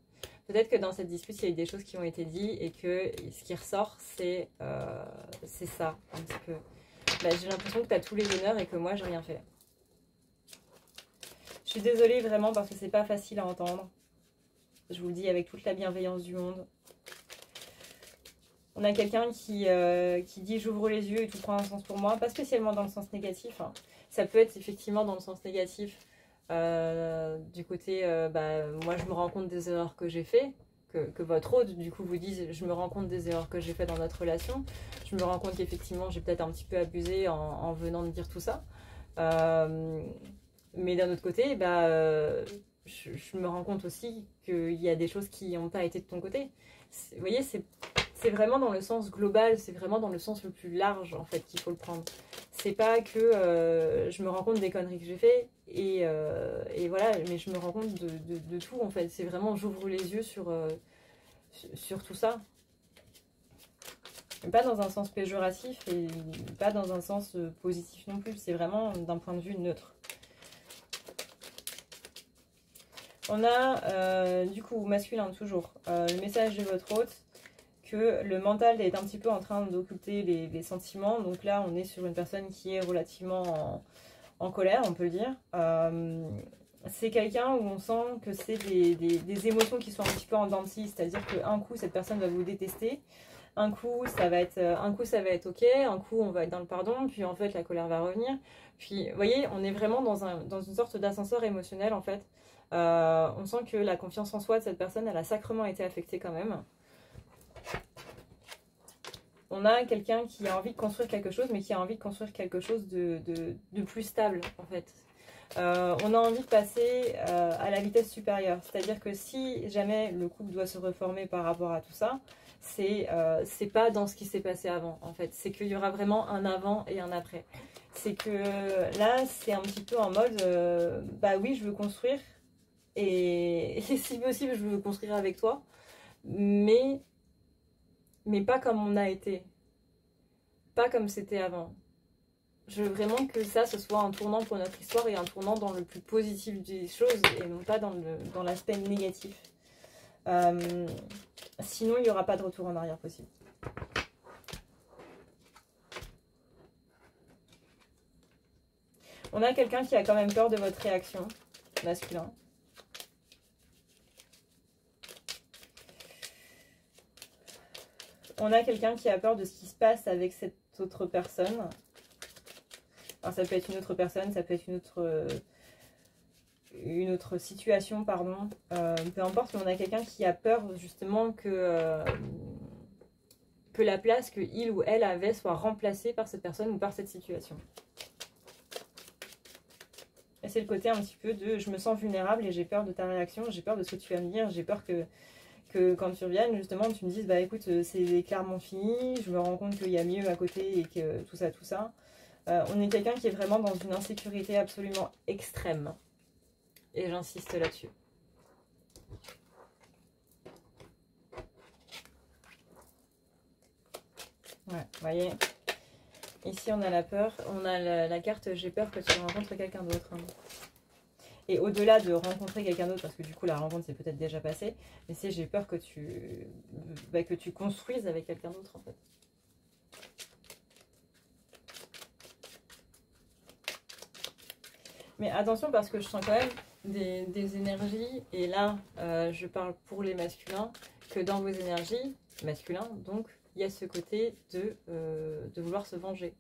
Peut-être que dans cette dispute, il y a eu des choses qui ont été dites et que ce qui ressort, c'est ça, un petit peu. J'ai l'impression que tu as tous les honneurs et que moi, j'ai rien fait. Je suis désolée vraiment parce que c'est pas facile à entendre. Je vous le dis avec toute la bienveillance du monde. On a quelqu'un qui dit j'ouvre les yeux et tout prend un sens pour moi. Pas spécialement dans le sens négatif. Hein. Ça peut être effectivement dans le sens négatif. Du côté, moi je me rends compte des erreurs que j'ai fait. Que votre hôte du coup vous dise je me rends compte des erreurs que j'ai fait dans notre relation. Je me rends compte qu'effectivement j'ai peut-être un petit peu abusé en venant de dire tout ça. Mais d'un autre côté, je me rends compte aussi qu'il y a des choses qui n'ont pas été de ton côté. Vous voyez, c'est vraiment dans le sens global, c'est vraiment dans le sens le plus large en fait qu'il faut le prendre. C'est pas que je me rends compte des conneries que j'ai fait et voilà, mais je me rends compte de tout en fait. C'est vraiment j'ouvre les yeux sur tout ça. Pas dans un sens péjoratif et pas dans un sens positif non plus. C'est vraiment d'un point de vue neutre. On a, du coup, masculin toujours, le message de votre hôte, que le mental est un petit peu en train d'occulter les sentiments. Donc là, on est sur une personne qui est relativement en colère, on peut le dire. C'est quelqu'un où on sent que c'est des émotions qui sont un petit peu en dents de scie. C'est-à-dire qu'un coup, cette personne va vous détester. Un coup, ça va être ok. Un coup, on va être dans le pardon. Puis en fait, la colère va revenir. Puis, vous voyez, on est vraiment dans une sorte d'ascenseur émotionnel, en fait. On sent que la confiance en soi de cette personne, elle a sacrément été affectée quand même. On a quelqu'un qui a envie de construire quelque chose, mais qui a envie de construire quelque chose de plus stable, en fait. On a envie de passer à la vitesse supérieure. C'est-à-dire que si jamais le couple doit se reformer par rapport à tout ça, c'est pas dans ce qui s'est passé avant, en fait. C'est qu'il y aura vraiment un avant et un après. C'est que là, c'est un petit peu en mode, bah oui, je veux construire, et si possible, je veux construire avec toi, mais pas comme on a été, pas comme c'était avant. Je veux vraiment que ça, ce soit un tournant pour notre histoire et un tournant dans le plus positif des choses et non pas dans l'aspect négatif. Sinon, il n'y aura pas de retour en arrière possible. On a quelqu'un qui a quand même peur de votre réaction, masculin. On a quelqu'un qui a peur de ce qui se passe avec cette autre personne. Alors ça peut être une autre personne, ça peut être une autre situation, pardon. Peu importe, mais on a quelqu'un qui a peur justement que la place que il ou elle avait soit remplacée par cette personne ou par cette situation. Et c'est le côté un petit peu de je me sens vulnérable et j'ai peur de ta réaction, j'ai peur de ce que tu vas me dire, j'ai peur que quand tu reviennes, justement, tu me dises, bah écoute, c'est clairement fini, je me rends compte qu'il y a mieux à côté et que tout ça, tout ça. On est quelqu'un qui est vraiment dans une insécurité absolument extrême. Et j'insiste là-dessus. Ouais, vous voyez. Ici, on a la peur. On a la carte « J'ai peur que tu rencontres quelqu'un d'autre ». Et au-delà de rencontrer quelqu'un d'autre, parce que du coup, la rencontre s'est peut-être déjà passée, mais c'est « J'ai peur que tu construises avec quelqu'un d'autre », en fait. Mais attention, parce que je sens quand même des énergies, et là, je parle pour les masculins, que dans vos énergies, masculins, donc, il y a ce côté de vouloir se venger.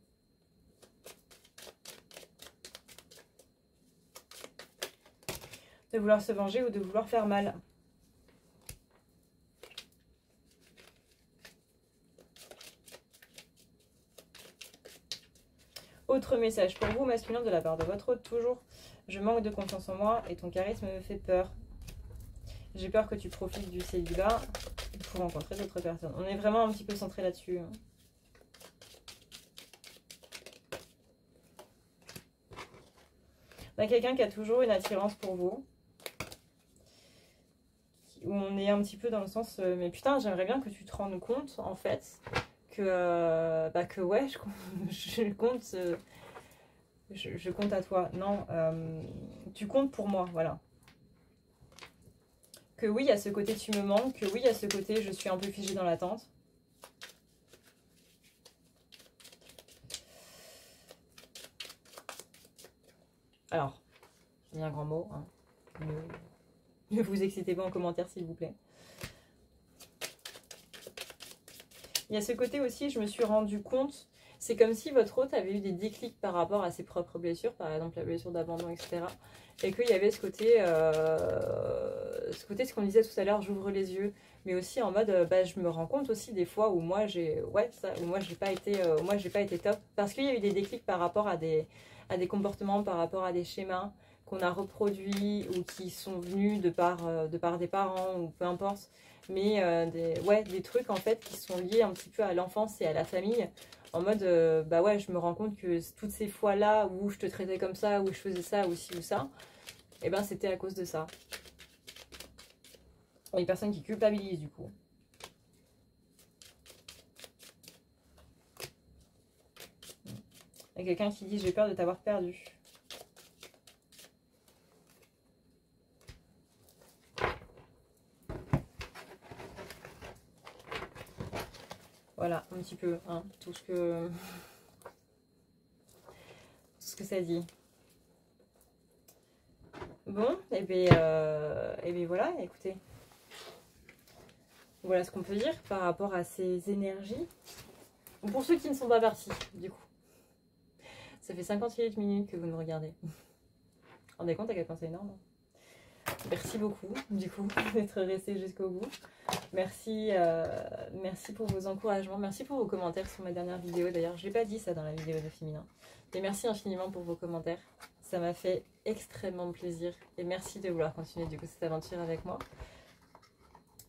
De vouloir se venger ou de vouloir faire mal. Autre message pour vous, masculin, de la part de votre hôte, toujours. Je manque de confiance en moi et ton charisme me fait peur. J'ai peur que tu profites du célibat pour rencontrer d'autres personnes. On est vraiment un petit peu centré là-dessus. On a quelqu'un qui a toujours une attirance pour vous. Où on est un petit peu dans le sens, mais putain, j'aimerais bien que tu te rendes compte, en fait, que ouais, je compte, je compte à toi. Non, tu comptes pour moi, voilà. Que oui, il y a ce côté tu me manques, que oui, il y a ce côté je suis un peu figée dans l'attente. Alors, j'ai mis un grand mot, hein. Ne vous excitez pas en commentaire s'il vous plaît. Il y a ce côté aussi, je me suis rendu compte, c'est comme si votre hôte avait eu des déclics par rapport à ses propres blessures, par exemple la blessure d'abandon, etc. Et qu'il y avait ce côté, ce qu'on disait tout à l'heure, j'ouvre les yeux, mais aussi en mode, je me rends compte aussi des fois où moi j'ai, j'ai pas été top, parce qu'il y a eu des déclics par rapport à des comportements, par rapport à des schémas qu'on a reproduits ou qui sont venus de par des parents ou peu importe. Mais des trucs en fait qui sont liés un petit peu à l'enfance et à la famille, en mode je me rends compte que toutes ces fois là où je te traitais comme ça, où je faisais ça, ou ci ou ça, et ben c'était à cause de ça. Il y a une personne qui culpabilise du coup. Il y a quelqu'un qui dit j'ai peur de t'avoir perdu. Voilà, un petit peu, hein, tout ce que ça dit. Bon, et bien voilà, écoutez. Voilà ce qu'on peut dire par rapport à ces énergies. Bon, pour ceux qui ne sont pas partis, du coup. Ça fait 58 minutes que vous me regardez. Vous vous rendez compte à quel point c'est énorme? Merci beaucoup, du coup, d'être resté jusqu'au bout. Merci, merci pour vos encouragements. Merci pour vos commentaires sur ma dernière vidéo. D'ailleurs, je n'ai pas dit ça dans la vidéo de Féminin. Et merci infiniment pour vos commentaires. Ça m'a fait extrêmement plaisir. Et merci de vouloir continuer du coup cette aventure avec moi.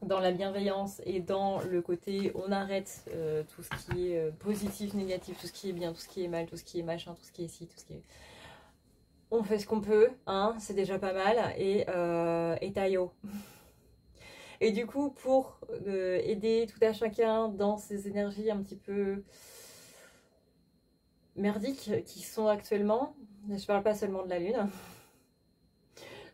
Dans la bienveillance et dans le côté on arrête tout ce qui est positif, négatif, tout ce qui est bien, tout ce qui est mal, tout ce qui est machin, tout ce qui est ci, tout ce qui est... On fait ce qu'on peut, hein, c'est déjà pas mal, et taillot. Et du coup, pour aider tout à chacun dans ces énergies un petit peu merdiques qui sont actuellement, je parle pas seulement de la Lune,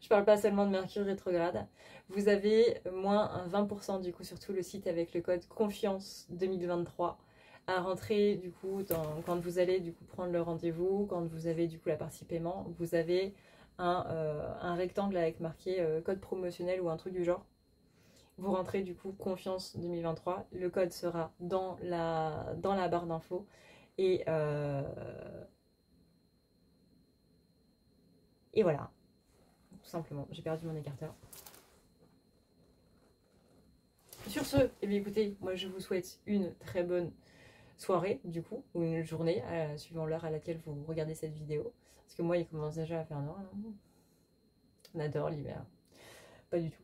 je parle pas seulement de Mercure rétrograde, vous avez moins 20% du coup sur tout le site avec le code confiance 2023 à rentrer du coup quand vous allez du coup prendre le rendez-vous, quand vous avez du coup la partie paiement, vous avez un rectangle avec marqué code promotionnel ou un truc du genre. Vous rentrez du coup confiance 2023, le code sera dans la barre d'infos et voilà, tout simplement. J'ai perdu mon écarteur. Sur ce, eh bien écoutez, moi je vous souhaite une très bonne soirée du coup, ou une journée, suivant l'heure à laquelle vous regardez cette vidéo. Parce que moi il commence déjà à faire noir. Là. On adore l'hiver. Pas du tout.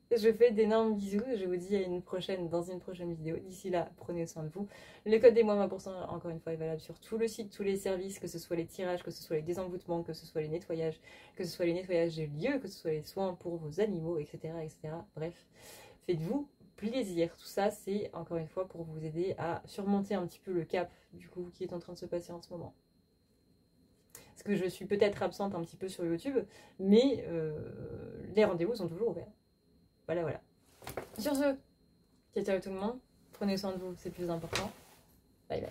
Je fais d'énormes bisous, je vous dis à dans une prochaine vidéo. D'ici là, prenez soin de vous. Le code des moins 20%, encore une fois, est valable sur tout le site, tous les services, que ce soit les tirages, que ce soit les désenvoûtements, que ce soit les nettoyages, que ce soit les nettoyages des lieux, que ce soit les soins pour vos animaux, etc. etc. Bref, faites-vous plaisir. Tout ça, c'est encore une fois pour vous aider à surmonter un petit peu le cap, du coup, qui est en train de se passer en ce moment. Parce que je suis peut-être absente un petit peu sur YouTube, mais les rendez-vous sont toujours ouverts. Voilà, voilà. Sur ce, ciao ciao tout le monde. Prenez soin de vous, c'est le plus important. Bye bye.